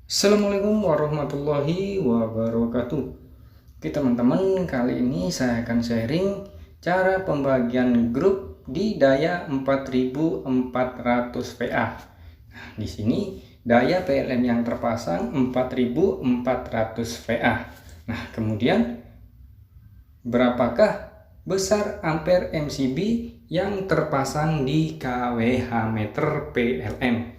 Assalamualaikum warahmatullahi wabarakatuh. Oke teman-teman, kali ini saya akan sharing cara pembagian grup di daya 4400 VA. Nah, di sini daya PLN yang terpasang 4400 VA. Nah, kemudian berapakah besar ampere MCB yang terpasang di kWh meter PLN?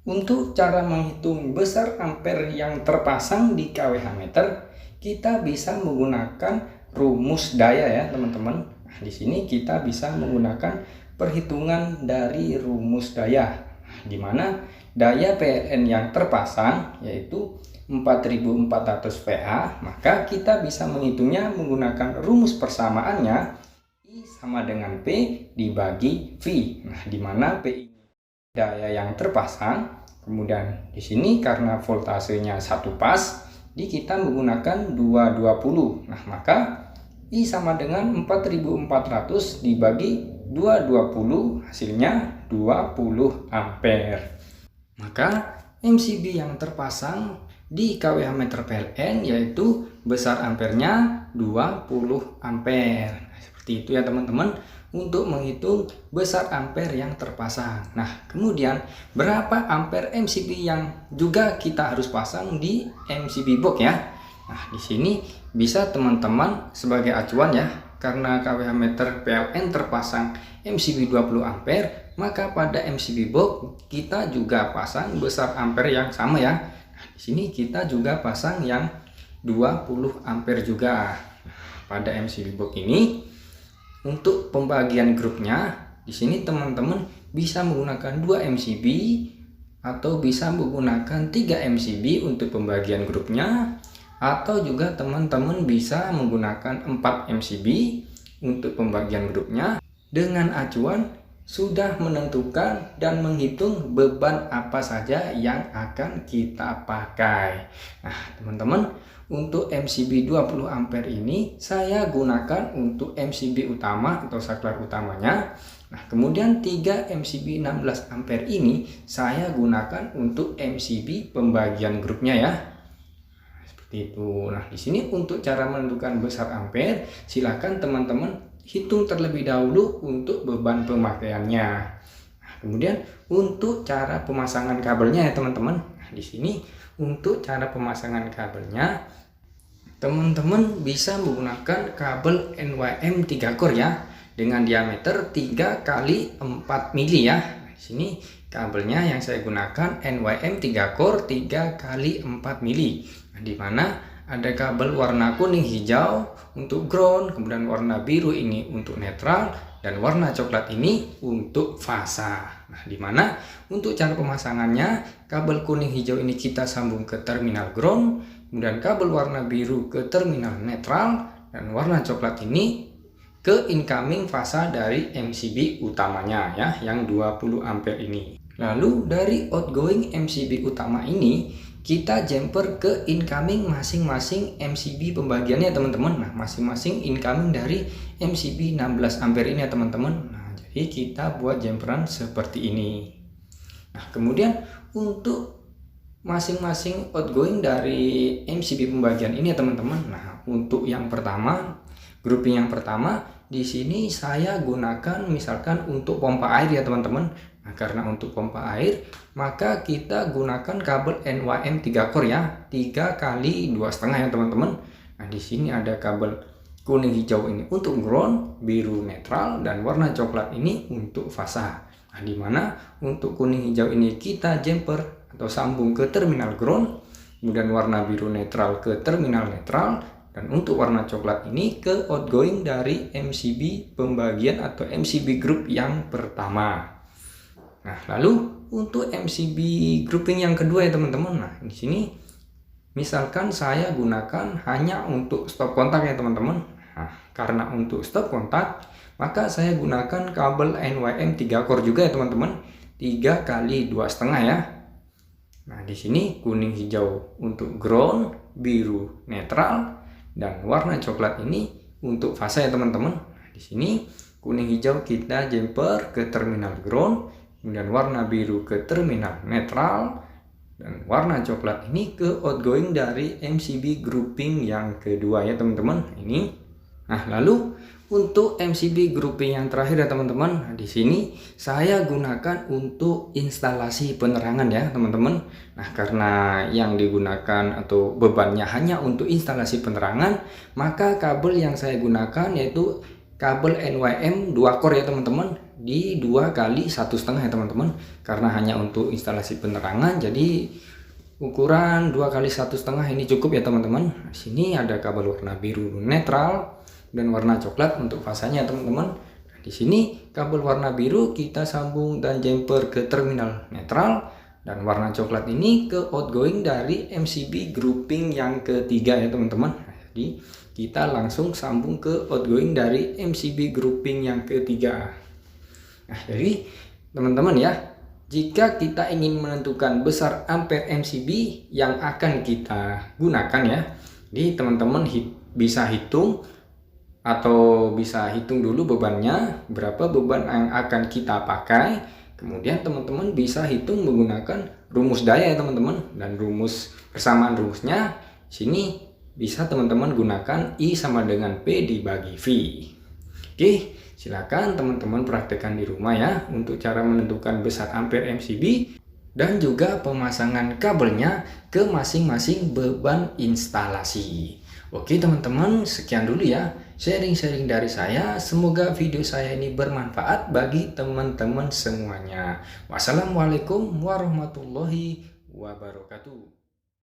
Untuk cara menghitung besar ampere yang terpasang di kWh meter, kita bisa menggunakan rumus daya ya teman-teman. Nah, di sini kita bisa menggunakan perhitungan dari rumus daya, di mana daya PLN yang terpasang yaitu 4400 VA, maka kita bisa menghitungnya menggunakan rumus persamaannya I sama dengan P dibagi V. Nah, di mana P ini daya yang terpasang, kemudian di sini karena voltasenya satu pas, jadi kita menggunakan 220. Nah, maka I sama dengan 4400 dibagi 220, hasilnya 20 ampere. Maka MCB yang terpasang di kWh meter PLN yaitu besar ampernya 20 ampere. Seperti itu ya teman-teman, untuk menghitung besar ampere yang terpasang. Nah, kemudian berapa ampere MCB yang juga kita harus pasang di MCB box ya. Nah, di sini bisa teman-teman sebagai acuan ya, karena kWh meter PLN terpasang MCB 20 ampere, maka pada MCB box kita juga pasang besar ampere yang sama ya. Nah, di sini kita juga pasang yang 20 ampere juga. Pada MCB box ini untuk pembagian grupnya, di sini teman-teman bisa menggunakan 2 MCB atau bisa menggunakan 3 MCB untuk pembagian grupnya, atau juga teman-teman bisa menggunakan 4 MCB untuk pembagian grupnya dengan acuan sudah menentukan dan menghitung beban apa saja yang akan kita pakai. Nah, teman-teman, untuk MCB 20 ampere ini saya gunakan untuk MCB utama atau saklar utamanya. Nah, kemudian 3 MCB 16 ampere ini saya gunakan untuk MCB pembagian grupnya ya. Seperti itu. Nah, di sini untuk cara menentukan besar ampere, silakan teman-teman hitung terlebih dahulu untuk beban pemakaiannya. Nah, kemudian untuk cara pemasangan kabelnya ya teman-teman. Nah, di sini untuk cara pemasangan kabelnya, teman-teman bisa menggunakan kabel NYM 3 core ya, dengan diameter 3 x 4 mili ya. Nah, di sini kabelnya yang saya gunakan NYM 3 core 3 x 4 mili. Nah, di mana ada kabel warna kuning hijau untuk ground, kemudian warna biru ini untuk netral, dan warna coklat ini untuk fasa. Nah, di mana untuk cara pemasangannya, kabel kuning hijau ini kita sambung ke terminal ground, kemudian kabel warna biru ke terminal netral, dan warna coklat ini ke incoming fasa dari MCB utamanya ya, yang 20 ampere ini. Lalu dari outgoing MCB utama ini kita jumper ke incoming masing-masing MCB pembagiannya teman-teman. Nah, masing-masing incoming dari MCB 16 ampere ini ya teman-teman. Nah, jadi kita buat jumperan seperti ini. Nah, kemudian untuk masing-masing outgoing dari MCB pembagian ini ya teman-teman. Nah, untuk yang pertama, grouping yang pertama, di sini saya gunakan misalkan untuk pompa air ya teman-teman. Nah, karena untuk pompa air, maka kita gunakan kabel NYM 3 core ya, 3 x 2,5 ya teman-teman. Nah, di sini ada kabel kuning hijau ini untuk ground, biru netral, dan warna coklat ini untuk fasa. Nah, di mana untuk kuning hijau ini kita jumper atau sambung ke terminal ground, kemudian warna biru netral ke terminal netral, dan untuk warna coklat ini ke outgoing dari MCB pembagian atau MCB group yang pertama. Nah, lalu untuk MCB grouping yang kedua ya teman-teman. Nah, di sini misalkan saya gunakan hanya untuk stop kontak ya teman-teman. Nah, karena untuk stop kontak, maka saya gunakan kabel NYM 3 core juga ya teman-teman, 3 x 2,5 ya. Nah, di sini kuning hijau untuk ground, biru netral, dan warna coklat ini untuk fasa ya teman-teman. Nah, di sini kuning hijau kita jumper ke terminal ground, kemudian warna biru ke terminal netral, Dan warna coklat ini ke outgoing dari MCB grouping yang kedua ya teman-teman. Ini. Nah, lalu untuk MCB grouping yang terakhir ya teman-teman, di sini saya gunakan untuk instalasi penerangan ya teman-teman. Nah, karena yang digunakan atau bebannya hanya untuk instalasi penerangan, maka kabel yang saya gunakan yaitu kabel NYM 2 core ya teman-teman, di 2 kali 1,5 ya teman-teman. Karena hanya untuk instalasi penerangan, jadi ukuran 2 kali 1,5 ini cukup ya teman-teman. Di sini ada kabel warna biru netral dan warna coklat untuk fasanya teman-teman. Di sini kabel warna biru kita sambung dan jumper ke terminal netral, dan warna coklat ini ke outgoing dari MCB grouping yang ketiga ya teman-teman. Jadi kita langsung sambung ke outgoing dari MCB grouping yang ketiga. Nah, jadi teman-teman ya, jika kita ingin menentukan besar ampere MCB yang akan kita gunakan ya, jadi teman-teman bisa hitung atau bisa hitung dulu bebannya, berapa beban yang akan kita pakai. Kemudian teman-teman bisa hitung menggunakan rumus daya ya teman-teman, dan persamaan rumusnya sini bisa teman-teman gunakan I sama dengan P dibagi V. Oke, silakan teman-teman praktekkan di rumah ya untuk cara menentukan besar ampere MCB dan juga pemasangan kabelnya ke masing-masing beban instalasi. Oke teman-teman, sekian dulu ya sharing-sharing dari saya. Semoga video saya ini bermanfaat bagi teman-teman semuanya. Wassalamualaikum warahmatullahi wabarakatuh.